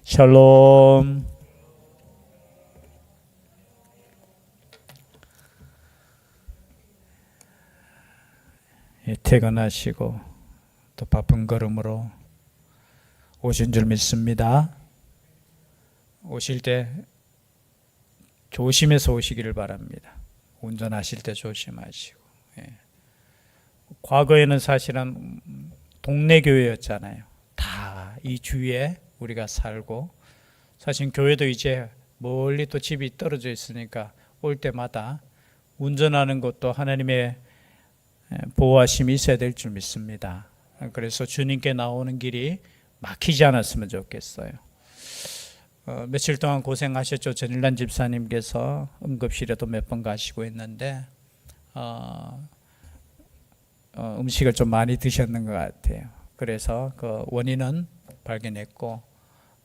샬롬. 퇴근하시고 또 바쁜 걸음으로 오신 줄 믿습니다. 오실 때 조심해서 오시기를 바랍니다. 운전하실 때 조심하시고. 과거에는 사실은 동네 교회였잖아요. 다 이 주위에 우리가 살고, 사실 교회도 이제 멀리 또 집이 떨어져 있으니까 올 때마다 운전하는 것도 하나님의 보호하심이 있어야 될 줄 믿습니다. 그래서 주님께 나오는 길이 막히지 않았으면 좋겠어요. 며칠 동안 고생하셨죠. 전일란 집사님께서 응급실에도 몇 번 가시고 있는데 음식을 좀 많이 드셨는 것 같아요. 그래서 그 원인은 발견했고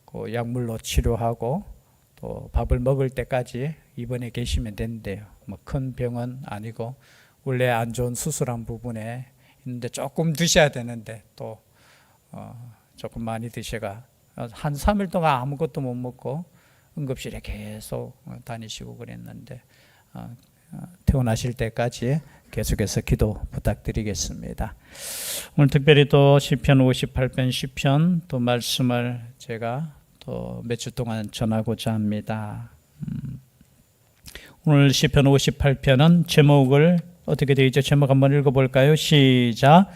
그 약물로 치료하고 또 밥을 먹을 때까지 입원해 계시면 된대요. 뭐 큰 병은 아니고 원래 안 좋은 수술한 부분에 있는데 조금 드셔야 되는데 또 조금 많이 드셔가 한 3일 동안 아무것도 못 먹고 응급실에 계속 다니시고 그랬는데 퇴원하실 때까지 계속해서 기도 부탁드리겠습니다. 오늘 특별히 또 시편 58편 시편 또 말씀을 제가 또 몇 주 동안 전하고자 합니다. 오늘 시편 58편은 제목을 어떻게 되어 있죠? 제목 한번 읽어볼까요? 시작.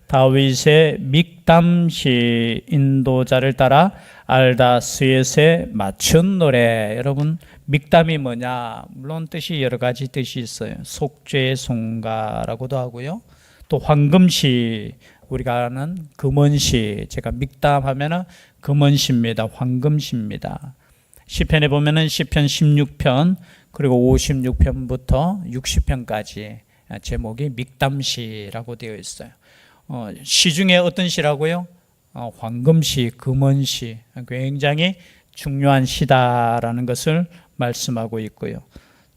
다윗의 믹담시 인도자를 따라 알다스웻에 맞춘 노래. 여러분, 믹담이 뭐냐? 물론 뜻이 여러 가지 뜻이 있어요. 속죄의 송가라고도 하고요. 또 황금시, 우리가 아는 금원시. 제가 믹담 하면은 금원시입니다. 황금시입니다. 시편에 보면은 시편 16편 그리고 56편부터 60편까지 제목이 믹담시라고 되어 있어요. 시 중에 어떤 시라고요? 황금시, 금원시, 굉장히 중요한 시다라는 것을 말씀하고 있고요.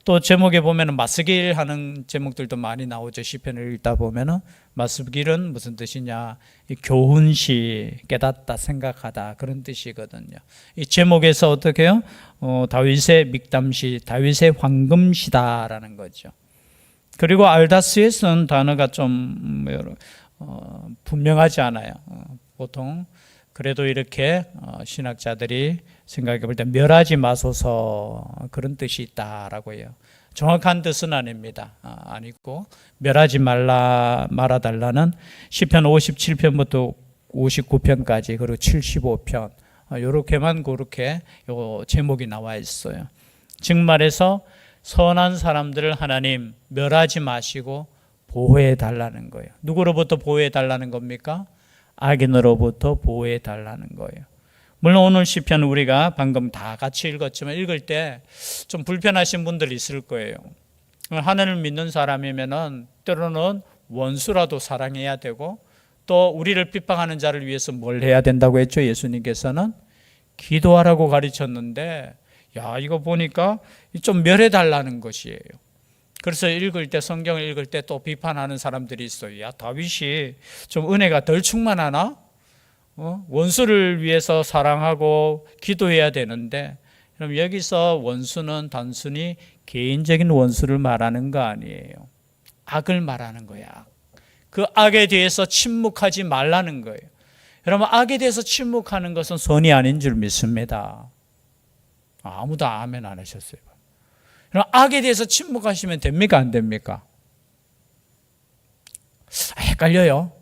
또 제목에 보면 맞서길 하는 제목들도 많이 나오죠. 시편을 읽다 보면은 맞서길은 무슨 뜻이냐? 교훈시, 깨닫다, 생각하다 그런 뜻이거든요. 이 제목에서 어떻게 해요? 다윗의 믹담시, 다윗의 황금시다라는 거죠. 그리고 알다스웻은 단어가 좀 분명하지 않아요. 보통 그래도 이렇게 신학자들이 생각해 볼 때 멸하지 마소서 그런 뜻이 있다라고 해요. 정확한 뜻은 아닙니다. 아니고 멸하지 말아달라는 시편 57편부터 59편까지 그리고 75편 이렇게만 그렇게 요 제목이 나와 있어요. 즉 말해서 선한 사람들을 하나님 멸하지 마시고 보호해 달라는 거예요. 누구로부터 보호해 달라는 겁니까? 악인으로부터 보호해 달라는 거예요. 물론 오늘 시편 우리가 방금 다 같이 읽었지만 읽을 때 좀 불편하신 분들이 있을 거예요. 하나님을 믿는 사람이면은 때로는 원수라도 사랑해야 되고 또 우리를 핍박하는 자를 위해서 뭘 해야 된다고 했죠? 예수님께서는 기도하라고 가르쳤는데 야, 이거 보니까 좀 멸해 달라는 것이에요. 그래서 읽을 때 성경을 읽을 때 또 비판하는 사람들이 있어요. 야, 다윗이 좀 은혜가 덜 충만하나? 원수를 위해서 사랑하고 기도해야 되는데 그럼 여기서 원수는 단순히 개인적인 원수를 말하는 거 아니에요. 악을 말하는 거야. 그 악에 대해서 침묵하지 말라는 거예요. 여러분, 악에 대해서 침묵하는 것은 선이 아닌 줄 믿습니다. 아무도 아멘 안 하셨어요. 그럼 악에 대해서 침묵하시면 됩니까? 안 됩니까? 헷갈려요.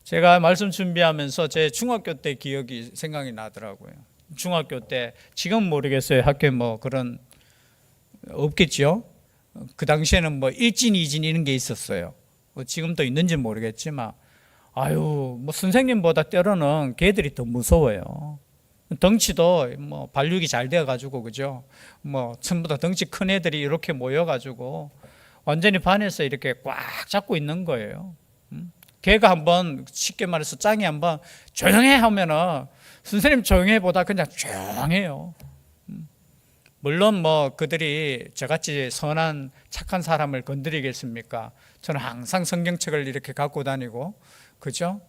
제가 말씀 준비하면서 제 중학교 때 기억이 생각이 나더라고요. 중학교 때 지금 모르겠어요. 학교에 뭐 그런 없겠죠. 그 당시에는 뭐 일진, 이진 이런 게 있었어요. 지금도 있는지 모르겠지만 뭐 선생님보다 때로는 걔들이 더 무서워요. 덩치도 뭐 발육이 잘 되어 가지고 그죠? 뭐 전부 다 덩치 큰 애들이 이렇게 모여 가지고 완전히 반에서 이렇게 꽉 잡고 있는 거예요. 걔가 한번 쉽게 말해서 짱이 한번 조용해 하면은 선생님 조용해 보다 그냥 조용해요. 물론 뭐 그들이 저같이 선한 착한 사람을 건드리겠습니까? 저는 항상 성경책을 이렇게 갖고 다니고 그죠?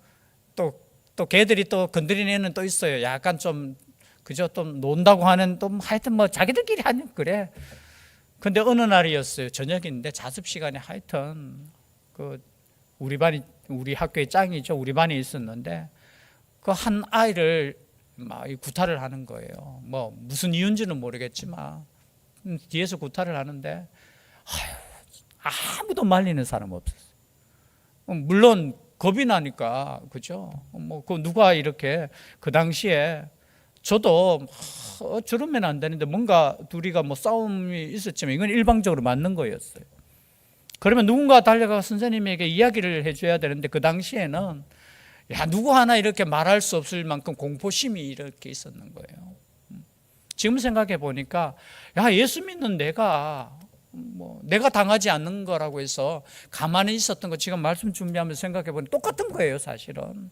또 또 걔들이 또 건드리는 애는 또 있어요. 약간 좀 그죠? 좀 논다고 하는 또 하여튼 뭐 자기들끼리 하는 그래. 근데 어느 날이었어요. 저녁인데 자습 시간에 하여튼 그 우리 학교의 짱이죠. 우리 반에 있었는데 그 한 아이를 막 구타를 하는 거예요. 뭐 무슨 이유인지는 모르겠지만 뒤에서 구타를 하는데 아무도 말리는 사람 없었어요. 물론 겁이 나니까 그죠? 뭐 그 누가 이렇게 그 당시에 저도 저러면 안 되는데 뭔가 둘이가 뭐 싸움이 있었지만 이건 일방적으로 맞는 거였어요. 그러면 누군가 달려가 선생님에게 이야기를 해줘야 되는데 그 당시에는 누구 하나 이렇게 말할 수 없을 만큼 공포심이 이렇게 있었는 거예요. 지금 생각해 보니까 예수 믿는 내가 당하지 않는 거라고 해서 가만히 있었던 거 지금 말씀 준비하면서 생각해 보니 똑같은 거예요, 사실은.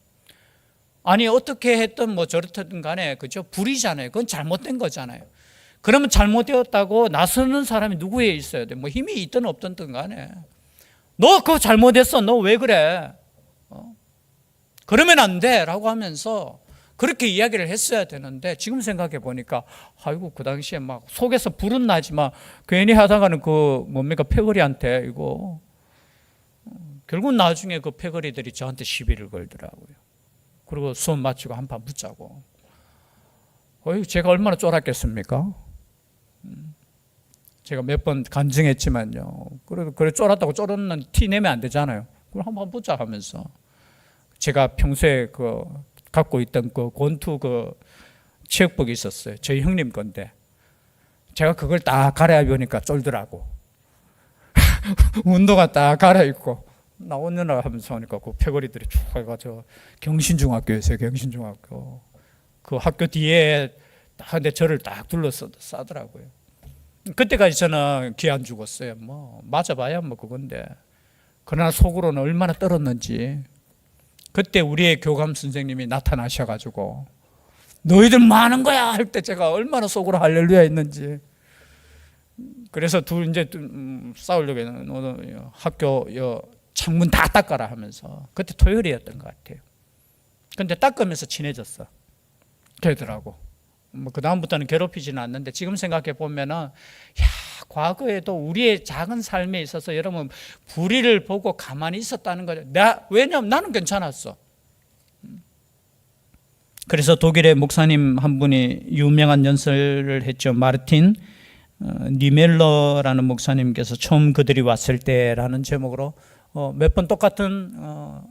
아니 어떻게 했든 뭐 저렇든 간에 그죠? 불이잖아요. 그건 잘못된 거잖아요. 그러면 잘못되었다고 나서는 사람이 누구에 있어야 돼? 뭐 힘이 있든 없든 간에 너 그거 잘못했어. 너 왜 그래? 그러면 안 돼라고 하면서 그렇게 이야기를 했어야 되는데 지금 생각해 보니까 아이고 그 당시에 막 속에서 불은 나지만 괜히 하다가는 그 패거리한테 이거 결국 나중에 그 패거리들이 저한테 시비를 걸더라고요. 그리고 수업 마치고 한판 붙자고. 제가 얼마나 쫄았겠습니까? 제가 몇 번 간증했지만요. 그래 쫄았다고 쫄았는 티 내면 안 되잖아요. 그럼 한판 붙자 하면서 제가 평소에 갖고 있던 그 권투 체육복이 있었어요. 저희 형님 건데 제가 그걸 딱 갈아입으니까 쫄더라고. 운동화 딱 갈아입고 나오느라 하면서 하니까 그 패거리들이 쭉 해가지고 경신중학교였어요. 경신중학교 그 학교 뒤에 근데 저를 딱 둘러서 싸더라고요. 그때까지 저는 기 안 죽었어요. 뭐 맞아봐야 뭐 그건데 그러나 속으로는 얼마나 떨었는지. 그때 우리의 교감 선생님이 나타나셔가지고 너희들 뭐 하는 거야 할 때 제가 얼마나 속으로 할렐루야 했는지. 그래서 이제 싸우려고 했는데 학교 창문 다 닦아라 하면서 그때 토요일이었던 것 같아요. 근데 닦으면서 친해졌어. 되더라고. 그 다음부터는 괴롭히지는 않는데 지금 생각해 보면은 과거에도 우리의 작은 삶에 있어서 여러분 불의를 보고 가만히 있었다는 거죠. 왜냐하면 나는 괜찮았어. 그래서 독일의 목사님 한 분이 유명한 연설을 했죠. 마르틴 니멜러라는 목사님께서 처음 그들이 왔을 때라는 제목으로 몇 번 똑같은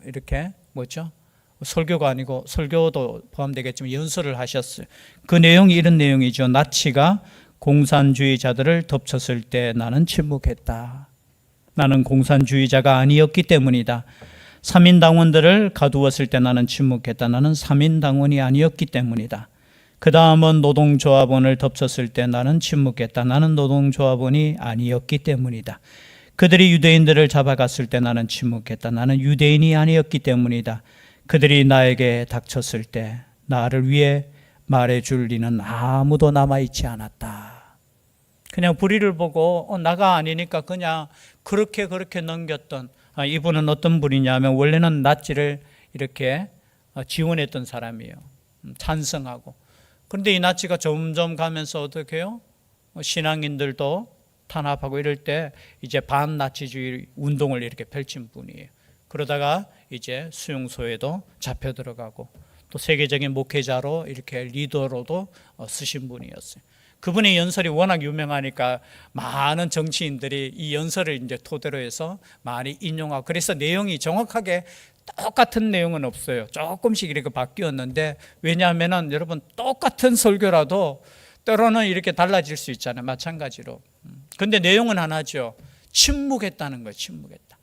이렇게 설교가 아니고 설교도 포함되겠지만 연설을 하셨어요. 그 내용이 이런 내용이죠. 나치가 공산주의자들을 덮쳤을 때 나는 침묵했다. 나는 공산주의자가 아니었기 때문이다. 삼인당원들을 가두었을 때 나는 침묵했다. 나는 삼인당원이 아니었기 때문이다. 그 다음은 노동조합원을 덮쳤을 때 나는 침묵했다. 나는 노동조합원이 아니었기 때문이다. 그들이 유대인들을 잡아갔을 때 나는 침묵했다. 나는 유대인이 아니었기 때문이다. 그들이 나에게 닥쳤을 때 나를 위해 말해줄 리는 아무도 남아있지 않았다. 그냥 불의를 보고 나가 아니니까 그냥 그렇게 넘겼던 이분은 어떤 분이냐면 원래는 나치를 이렇게 지원했던 사람이에요. 찬성하고. 그런데 이 나치가 점점 가면서 어떻게 해요? 신앙인들도 탄압하고 이럴 때 이제 반나치주의 운동을 이렇게 펼친 분이에요. 그러다가 이제 수용소에도 잡혀 들어가고 또 세계적인 목회자로 이렇게 리더로도 쓰신 분이었어요. 그분의 연설이 워낙 유명하니까 많은 정치인들이 이 연설을 이제 토대로 해서 많이 인용하고 그래서 내용이 정확하게 똑같은 내용은 없어요. 조금씩 이렇게 바뀌었는데 왜냐하면은 여러분 똑같은 설교라도 때로는 이렇게 달라질 수 있잖아요. 마찬가지로. 근데 내용은 하나죠. 침묵했다는 거예요. 침묵했다.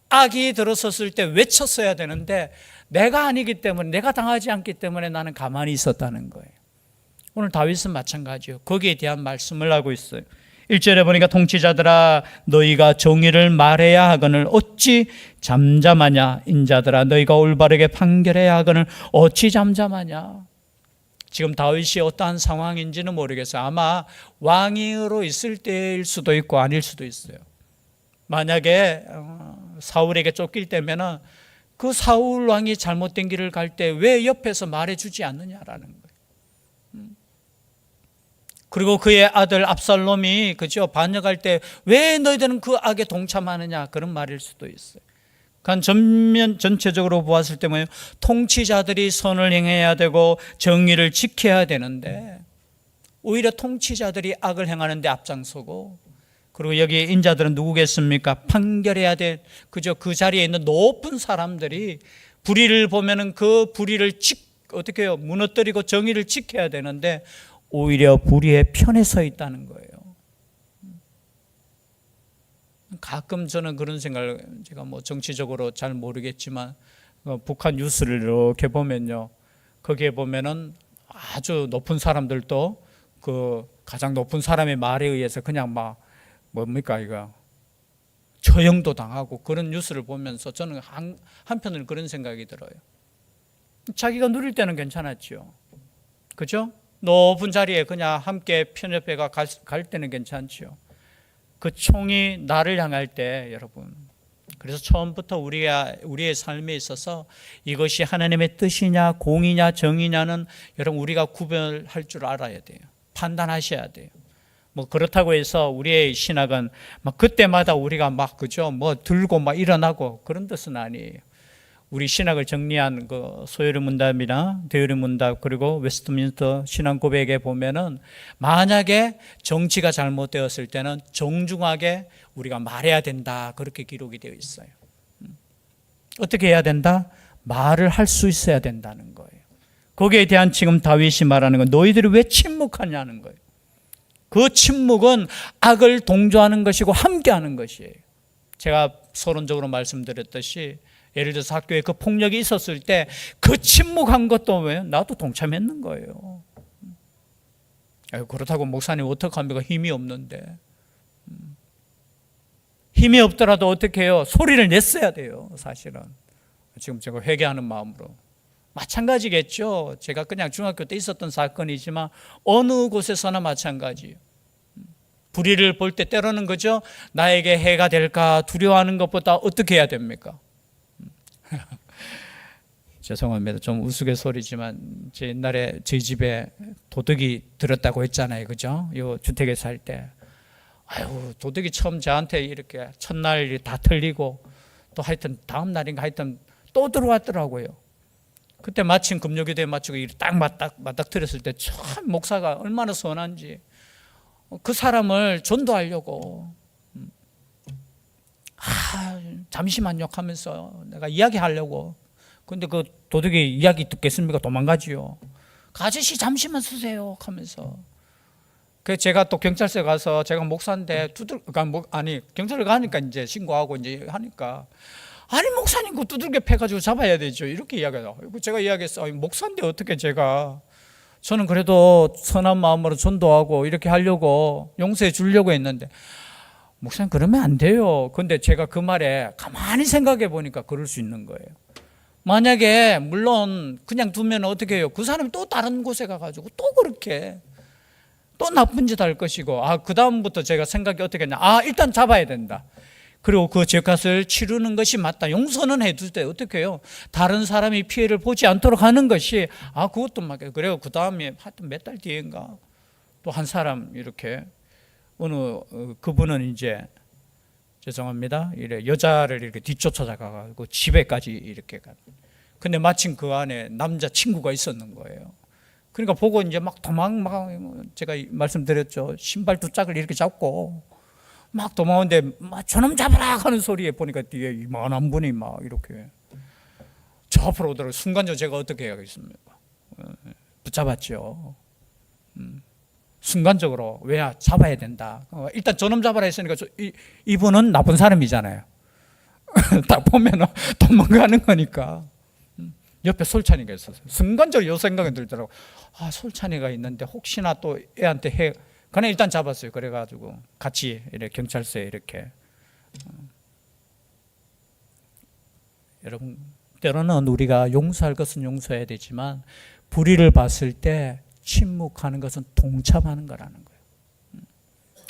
악이 들어섰을 때 외쳤어야 되는데 내가 아니기 때문에 내가 당하지 않기 때문에 나는 가만히 있었다는 거예요. 오늘 다윗은 마찬가지요. 거기에 대한 말씀을 하고 있어요. 1절에 보니까 통치자들아 너희가 정의를 말해야 하거늘 어찌 잠잠하냐. 인자들아 너희가 올바르게 판결해야 하거늘 어찌 잠잠하냐. 지금 다윗이 어떠한 상황인지는 모르겠어요. 아마 왕으로 있을 때일 수도 있고 아닐 수도 있어요. 만약에 사울에게 쫓길 때면은 그 사울 왕이 잘못된 길을 갈 때 왜 옆에서 말해주지 않느냐라는 거예요. 그리고 그의 아들 압살롬이 그죠 반역할 때 왜 너희들은 그 악에 동참하느냐 그런 말일 수도 있어요. 그러니까 전체적으로 보았을 때 뭐예요? 통치자들이 선을 행해야 되고 정의를 지켜야 되는데 오히려 통치자들이 악을 행하는 데 앞장서고, 그리고 여기 인자들은 누구겠습니까? 판결해야 될 그저 그 자리에 있는 높은 사람들이 불의를 보면은 그 불의를 어떻게 해요? 무너뜨리고 정의를 지켜야 되는데 오히려 불의의 편에 서 있다는 거예요. 가끔 저는 그런 생각을, 제가 뭐 정치적으로 잘 모르겠지만 북한 뉴스를 이렇게 보면요, 거기에 보면은 아주 높은 사람들도 그 가장 높은 사람의 말에 의해서 그냥 막 뭡니까 이거 처형도 당하고 그런 뉴스를 보면서 저는 한편으로 그런 생각이 들어요. 자기가 누릴 때는 괜찮았죠, 그죠? 높은 자리에 그냥 함께 편협해가 갈 때는 괜찮죠. 그 총이 나를 향할 때 여러분, 그래서 처음부터 우리의 삶에 있어서 이것이 하나님의 뜻이냐 공이냐 정이냐는 여러분 우리가 구별할 줄 알아야 돼요. 판단하셔야 돼요. 뭐 그렇다고 해서 우리의 신학은 막 그때마다 우리가 막 그죠 뭐 들고 막 일어나고 그런 뜻은 아니에요. 우리 신학을 정리한 그 소요리 문답이나 대요리 문답 그리고 웨스트민스터 신앙 고백에 보면은 만약에 정치가 잘못되었을 때는 정중하게 우리가 말해야 된다 그렇게 기록이 되어 있어요. 어떻게 해야 된다? 말을 할 수 있어야 된다는 거예요. 거기에 대한 지금 다윗이 말하는 건 너희들이 왜 침묵하냐는 거예요. 그 침묵은 악을 동조하는 것이고 함께하는 것이에요. 제가 서론적으로 말씀드렸듯이 예를 들어서 학교에 그 폭력이 있었을 때 그 침묵한 것도 왜 나도 동참했는 거예요. 그렇다고 목사님 어떡합니까? 힘이 없는데. 힘이 없더라도 어떻게 해요? 소리를 냈어야 돼요, 사실은. 지금 제가 회개하는 마음으로. 마찬가지겠죠. 제가 그냥 중학교 때 있었던 사건이지만 어느 곳에서나 마찬가지예요. 불의를 볼 때 때로는 그죠? 나에게 해가 될까 두려워하는 것보다 어떻게 해야 됩니까? 죄송합니다. 좀 우스갯소리지만 제 옛날에 저희 집에 도둑이 들었다고 했잖아요. 그죠? 요 주택에 살 때. 아유, 도둑이 처음 저한테 이렇게 첫날 다 틀리고 또 하여튼 다음 날인가 하여튼 또 들어왔더라고요. 그때 마침 금요기도에 맞추고 딱 맞닥뜨렸을 때 참 목사가 얼마나 선한지 그 사람을 전도하려고 잠시만요 하면서 내가 이야기하려고. 근데 그 도둑이 이야기 듣겠습니까? 도망가지요. 아저씨 잠시만 쓰세요 하면서. 그래서 제가 또 경찰서에 가서 제가 목사인데 경찰을 가니까 이제 신고하고 이제 하니까 아니 목사님 그 두들겨 패가지고 잡아야 되죠 이렇게 이야기해요. 제가 이야기했어요. 목사인데 어떻게 저는 그래도 선한 마음으로 전도하고 이렇게 하려고 용서해 주려고 했는데 목사님 그러면 안 돼요. 근데 제가 그 말에 가만히 생각해 보니까 그럴 수 있는 거예요. 만약에 물론 그냥 두면 어떻게 해요? 그 사람이 또 다른 곳에 가가지고 또 그렇게 또 나쁜 짓 할 것이고 그 다음부터 제가 생각이 어떻게 했냐, 일단 잡아야 된다. 그리고 그 죄값을 치르는 것이 맞다. 용서는 해둘 때 어떻게 해요? 다른 사람이 피해를 보지 않도록 하는 것이 그것도 맞아요. 그래요. 그 다음에 하여튼 몇 달 뒤인가 또 한 사람 이렇게 그분은 이제 죄송합니다. 여자를 이렇게 뒤쫓아가고 집에까지 이렇게 가. 근데 마침 그 안에 남자 친구가 있었는 거예요. 그러니까 보고 이제 막 제가 말씀드렸죠. 신발 두 짝을 이렇게 잡고 막 도망오는데 저놈 잡아라 하는 소리에 보니까 뒤에 이만한 분이 막 이렇게 저 앞으로 오더라고요. 순간적으로 제가 어떻게 해야겠습니까? 붙잡았죠. 순간적으로 왜 잡아야 된다. 일단 저놈 잡아라 했으니까 이분은 나쁜 사람이잖아요. 딱 보면 도망가는 거니까. 옆에 솔찬이가 있었어요. 순간적으로 이 생각이 들더라고. 솔찬이가 있는데 혹시나 또 애한테 그냥 일단 잡았어요. 그래가지고 같이 이렇게 경찰서에 이렇게. 여러분 때로는 우리가 용서할 것은 용서해야 되지만 불의를 봤을 때 침묵하는 것은 동참하는 거라는 거예요.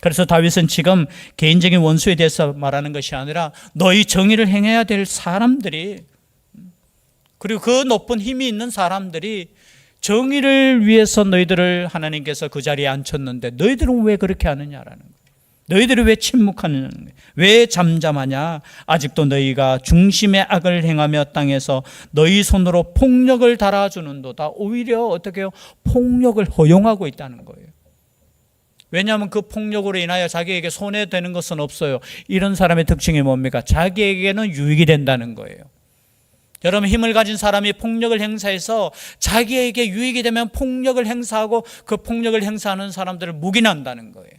그래서 다윗은 지금 개인적인 원수에 대해서 말하는 것이 아니라 너희 정의를 행해야 될 사람들이 그리고 그 높은 힘이 있는 사람들이 정의를 위해서 너희들을 하나님께서 그 자리에 앉혔는데 너희들은 왜 그렇게 하느냐라는 거예요. 너희들이 왜 침묵하느냐, 왜 잠잠하냐. 아직도 너희가 중심의 악을 행하며 땅에서 너희 손으로 폭력을 달아주는도다. 오히려 어떻게 해요? 폭력을 허용하고 있다는 거예요. 왜냐하면 그 폭력으로 인하여 자기에게 손해되는 것은 없어요. 이런 사람의 특징이 뭡니까? 자기에게는 유익이 된다는 거예요. 여러분, 힘을 가진 사람이 폭력을 행사해서 자기에게 유익이 되면 폭력을 행사하고 그 폭력을 행사하는 사람들을 묵인한다는 거예요.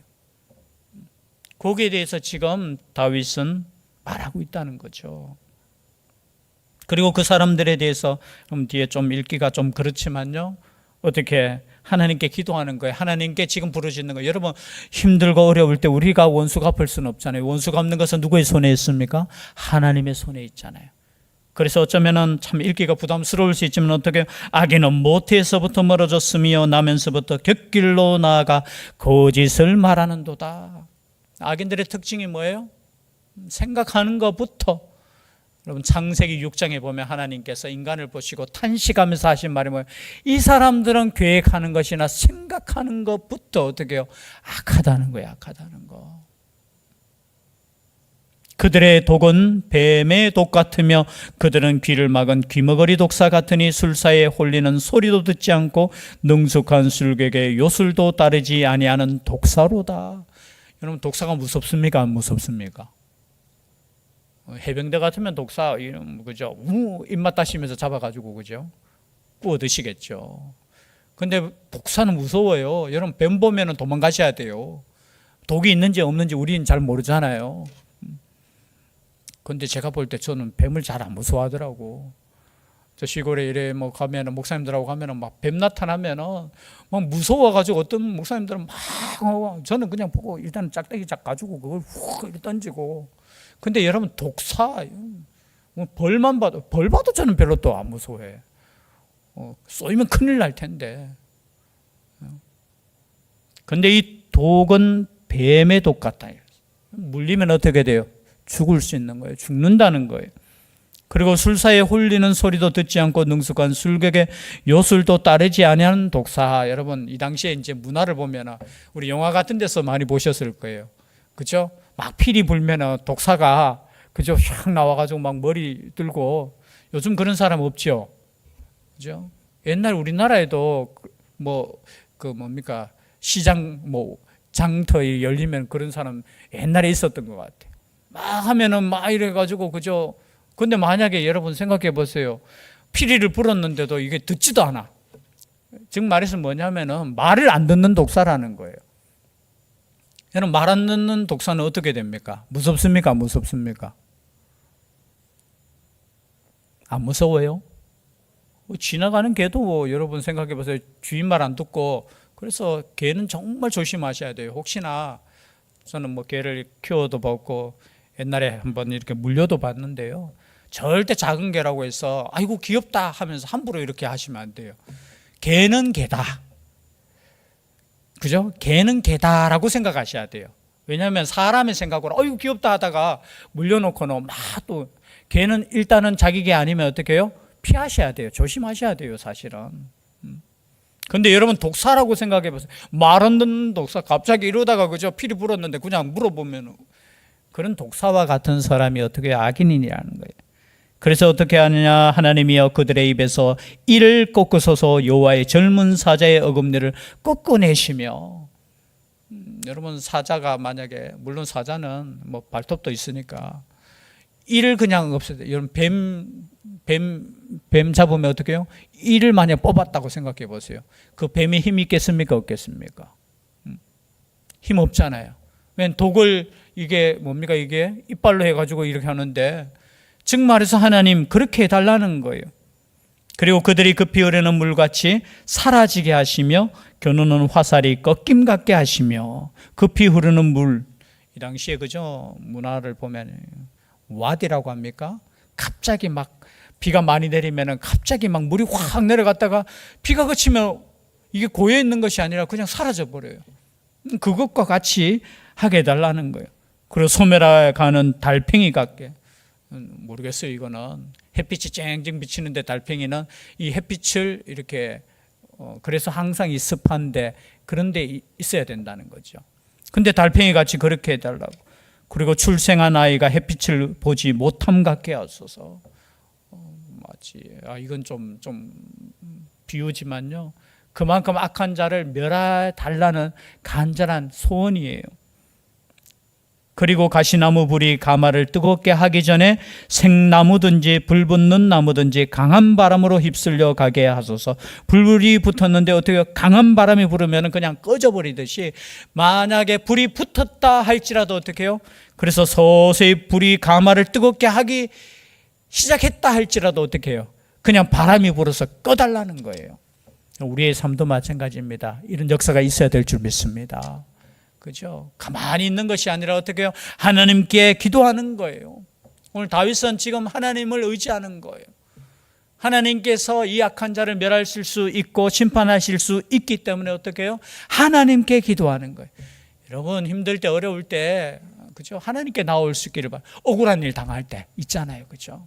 거기에 대해서 지금 다윗은 말하고 있다는 거죠. 그리고 그 사람들에 대해서 뒤에 좀 읽기가 좀 그렇지만요, 어떻게 하나님께 기도하는 거예요. 하나님께 지금 부르짖는 거예요. 여러분, 힘들고 어려울 때 우리가 원수 갚을 수는 없잖아요. 원수 갚는 것은 누구의 손에 있습니까? 하나님의 손에 있잖아요. 그래서 어쩌면은 참 읽기가 부담스러울 수 있지만 어떻게 악인은 모태에서부터 멀어졌으며 나면서부터 곁길로 나아가 거짓을 말하는도다. 악인들의 특징이 뭐예요? 생각하는 것부터. 여러분, 창세기 6장에 보면 하나님께서 인간을 보시고 탄식하면서 하신 말이 뭐예요? 이 사람들은 계획하는 것이나 생각하는 것부터 어떻게 해요? 악하다는 거예요. 악하다는 거. 그들의 독은 뱀의 독 같으며 그들은 귀를 막은 귀머거리 독사 같으니 술사에 홀리는 소리도 듣지 않고 능숙한 술객의 요술도 따르지 아니하는 독사로다. 여러분, 독사가 무섭습니까? 안 무섭습니까? 해병대 같으면 독사 그죠? 입맛 다시면서 잡아가지고 그죠? 구워 드시겠죠. 근데 독사는 무서워요. 여러분, 뱀 보면은 도망가셔야 돼요. 독이 있는지 없는지 우리는 잘 모르잖아요. 근데 제가 볼 때 저는 뱀을 잘 안 무서워하더라고. 저 시골에 이래 뭐 가면은 목사님들하고 가면은 막 뱀 나타나면은 막 무서워가지고 어떤 목사님들은 막 저는 그냥 보고 일단 짝대기 짝 가지고 그걸 훅 이렇게 던지고. 근데 여러분, 독사 벌만 봐도 벌 봐도 저는 별로 또 안 무서워해. 쏘이면 큰일 날 텐데. 근데 이 독은 뱀의 독 같다. 물리면 어떻게 돼요? 죽을 수 있는 거예요. 죽는다는 거예요. 그리고 술사에 홀리는 소리도 듣지 않고 능숙한 술객의 요술도 따르지 아니하는 독사. 여러분, 이 당시에 이제 문화를 보면 우리 영화 같은 데서 많이 보셨을 거예요. 그죠? 막 필이 불면 독사가 그죠? 샥 나와가지고 막 머리 들고. 요즘 그런 사람 없죠? 그죠? 옛날 우리나라에도 뭡니까? 시장 장터 열리면 그런 사람 옛날에 있었던 것 같아요. 막 하면은 막 이래가지고 그죠? 근데 만약에 여러분 생각해 보세요. 피리를 불었는데도 이게 듣지도 않아. 지금 말해서 뭐냐면은 말을 안 듣는 독사라는 거예요. 여러분, 말 안 듣는 독사는 어떻게 됩니까? 무섭습니까? 안 무섭습니까? 안 무서워요? 지나가는 개도 여러분 생각해 보세요. 주인 말 안 듣고. 그래서 개는 정말 조심하셔야 돼요. 혹시나 저는 개를 키워도 봤고 옛날에 한번 이렇게 물려도 봤는데요. 절대 작은 개라고 해서 아이고 귀엽다 하면서 함부로 이렇게 하시면 안 돼요. 개는 개다. 그죠? 개는 개다라고 생각하셔야 돼요. 왜냐하면 사람의 생각으로 아이고 귀엽다 하다가 물려놓고는 막 또 개는 일단은 자기 개 아니면 어떻게 해요? 피하셔야 돼요. 조심하셔야 돼요, 사실은. 근데 여러분, 독사라고 생각해 보세요. 말 안 듣는 독사, 갑자기 이러다가 그죠? 피리 불었는데 그냥 물어보면 그런 독사와 같은 사람이 어떻게 악인이라는 거예요. 그래서 어떻게 하느냐? 하나님이여 그들의 입에서 이를 꺾으소서. 여호와의 젊은 사자의 어금니를 꺾어내시며. 여러분, 사자가 만약에 물론 사자는 발톱도 있으니까 이를 그냥 없애야 돼요. 여러분, 뱀 잡으면 어떻게 해요? 이를 만약 뽑았다고 생각해 보세요. 그 뱀이 힘이 있겠습니까? 없겠습니까? 힘 없잖아요. 왜 독을 이게 뭡니까? 이게 이빨로 해가지고 이렇게 하는데 즉 말해서 하나님 그렇게 해달라는 거예요. 그리고 그들이 급히 흐르는 물같이 사라지게 하시며 겨누는 화살이 꺾임 같게 하시며. 급히 흐르는 물, 이 당시에 그죠? 문화를 보면 와디라고 합니까? 갑자기 막 비가 많이 내리면 갑자기 막 물이 확 내려갔다가 비가 그치면 이게 고여 있는 것이 아니라 그냥 사라져 버려요. 그것과 같이 하게 해달라는 거예요. 그리고 소멸해 가는 달팽이 같게. 모르겠어요. 이거는 햇빛이 쨍쨍 비치는데 달팽이는 이 햇빛을 이렇게 그래서 항상 이 습한데 그런 데 있어야 된다는 거죠. 근데 달팽이 같이 그렇게 해달라고. 그리고 출생한 아이가 햇빛을 보지 못함 같게 하소서. 마치 이건 좀 비유지만요. 그만큼 악한 자를 멸해 달라는 간절한 소원이에요. 그리고 가시나무 불이 가마를 뜨겁게 하기 전에 생나무든지 불 붙는 나무든지 강한 바람으로 휩쓸려 가게 하소서. 불이 붙었는데 어떻게 강한 바람이 불으면 그냥 꺼져버리듯이 만약에 불이 붙었다 할지라도 어떻게 해요? 그래서 서서히 불이 가마를 뜨겁게 하기 시작했다 할지라도 어떻게 해요? 그냥 바람이 불어서 꺼달라는 거예요. 우리의 삶도 마찬가지입니다. 이런 역사가 있어야 될 줄 믿습니다. 그죠? 가만히 있는 것이 아니라 어떻게 해요? 하나님께 기도하는 거예요. 오늘 다윗은 지금 하나님을 의지하는 거예요. 하나님께서 이 악한 자를 멸하실 수 있고 심판하실 수 있기 때문에 어떻게 해요? 하나님께 기도하는 거예요. 여러분 힘들 때 어려울 때 그죠? 하나님께 나올 수 있기를 바라요. 억울한 일 당할 때 있잖아요. 그죠?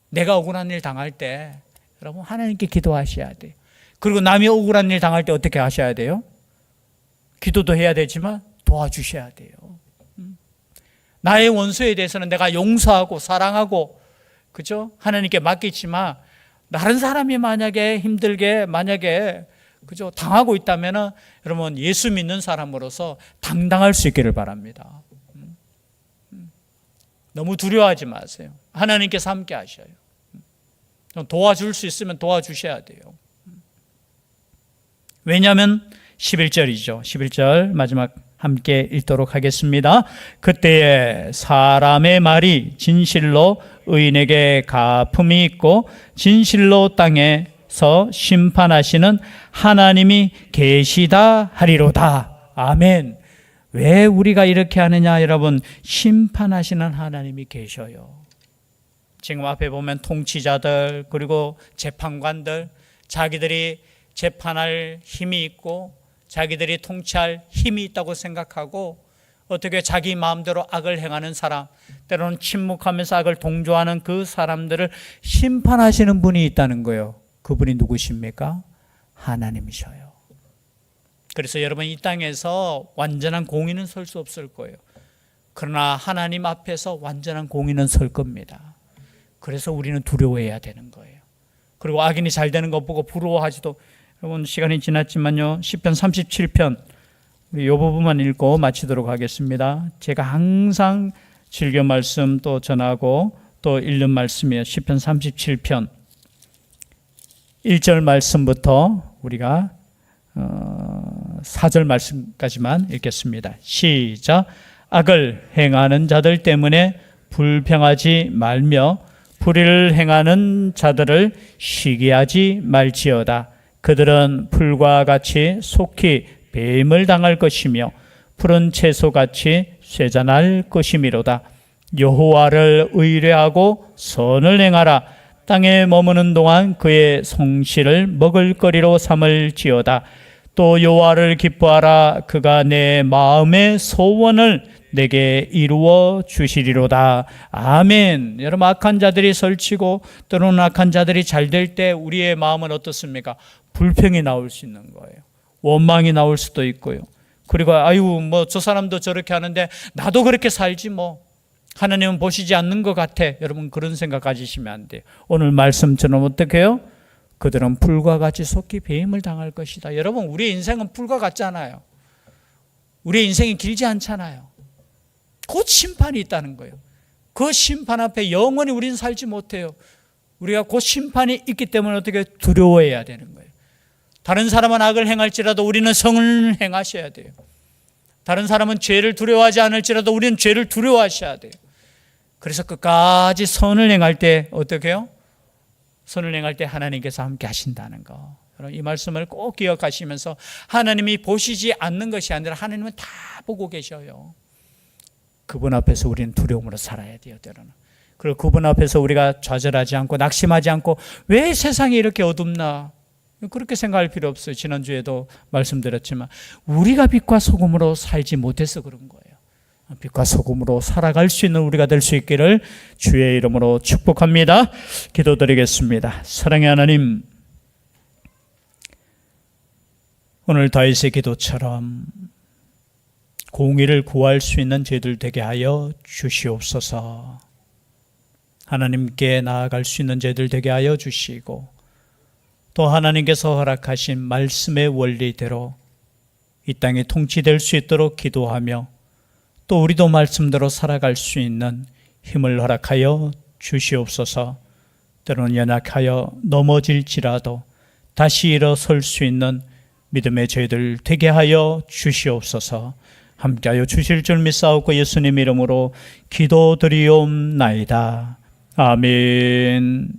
내가 억울한 일 당할 때 여러분 하나님께 기도하셔야 돼요. 그리고 남이 억울한 일 당할 때 어떻게 하셔야 돼요? 기도도 해야 되지만 도와주셔야 돼요. 나의 원수에 대해서는 내가 용서하고 사랑하고 그죠? 하나님께 맡기지만 다른 사람이 만약에 힘들게 그죠? 당하고 있다면은 여러분 예수 믿는 사람으로서 당당할 수 있기를 바랍니다. 너무 두려워하지 마세요. 하나님께서 함께 하셔요. 도와줄 수 있으면 도와주셔야 돼요. 왜냐하면 11절이죠. 11절 마지막 함께 읽도록 하겠습니다. 그때에 사람의 말이 진실로 의인에게 갚음이 있고 진실로 땅에서 심판하시는 하나님이 계시다 하리로다. 아멘. 왜 우리가 이렇게 하느냐 여러분, 심판하시는 하나님이 계셔요. 지금 앞에 보면 통치자들 그리고 재판관들 자기들이 재판할 힘이 있고 자기들이 통치할 힘이 있다고 생각하고 어떻게 자기 마음대로 악을 행하는 사람, 때로는 침묵하면서 악을 동조하는 그 사람들을 심판하시는 분이 있다는 거예요. 그분이 누구십니까? 하나님이셔요. 그래서 여러분 이 땅에서 완전한 공의는 설 수 없을 거예요. 그러나 하나님 앞에서 완전한 공의는 설 겁니다. 그래서 우리는 두려워해야 되는 거예요. 그리고 악인이 잘 되는 것 보고 부러워하지도, 여러분 시간이 지났지만요, 시편 37편 우리 이 부분만 읽고 마치도록 하겠습니다. 제가 항상 즐겨 말씀 또 전하고 또 읽는 말씀이에요. 시편 37편 1절 말씀부터 우리가 4절 말씀까지만 읽겠습니다. 시작. 악을 행하는 자들 때문에 불평하지 말며 불의를 행하는 자들을 시기하지 말지어다. 그들은 풀과 같이 속히 뱀을 당할 것이며 푸른 채소같이 쇠잔할 것이미로다. 여호와를 의뢰하고 선을 행하라. 땅에 머무는 동안 그의 성실을 먹을거리로 삼을지어다. 또 여호와를 기뻐하라. 그가 내 마음의 소원을 내게 이루어 주시리로다. 아멘. 여러분 악한 자들이 설치고 때로는 악한 자들이 잘 될 때 우리의 마음은 어떻습니까? 불평이 나올 수 있는 거예요. 원망이 나올 수도 있고요. 그리고 아유 뭐 저 사람도 저렇게 하는데 나도 그렇게 살지 뭐, 하나님은 보시지 않는 것 같아. 여러분 그런 생각 가지시면 안 돼요. 오늘 말씀처럼 어떻게 해요? 그들은 풀과 같이 속히 배임을 당할 것이다. 여러분 우리의 인생은 풀과 같잖아요. 우리의 인생이 길지 않잖아요. 곧 심판이 있다는 거예요. 그 심판 앞에 영원히 우리는 살지 못해요. 우리가 곧 심판이 있기 때문에 어떻게 두려워해야 되는 거예요. 다른 사람은 악을 행할지라도 우리는 성을 행하셔야 돼요. 다른 사람은 죄를 두려워하지 않을지라도 우리는 죄를 두려워하셔야 돼요. 그래서 끝까지 선을 행할 때 어떻게 해요? 선을 행할 때 하나님께서 함께 하신다는 거. 이 말씀을 꼭 기억하시면서 하나님이 보시지 않는 것이 아니라 하나님은 다 보고 계셔요. 그분 앞에서 우리는 두려움으로 살아야 돼요. 때로는. 그리고 그분 앞에서 우리가 좌절하지 않고 낙심하지 않고 왜 세상이 이렇게 어둡나 그렇게 생각할 필요 없어요. 지난주에도 말씀드렸지만 우리가 빛과 소금으로 살지 못해서 그런 거예요. 빛과 소금으로 살아갈 수 있는 우리가 될 수 있기를 주의 이름으로 축복합니다. 기도드리겠습니다. 사랑의 하나님, 오늘 다윗의 기도처럼 공의를 구할 수 있는 저희들 되게 하여 주시옵소서. 하나님께 나아갈 수 있는 저희들 되게 하여 주시고, 또 하나님께서 허락하신 말씀의 원리대로 이 땅에 통치될 수 있도록 기도하며, 또 우리도 말씀대로 살아갈 수 있는 힘을 허락하여 주시옵소서. 때로는 연약하여 넘어질지라도 다시 일어설 수 있는 믿음의 저희들 되게 하여 주시옵소서. 함께하여 주실 줄 믿사옵고 예수님 이름으로 기도드리옵나이다. 아멘.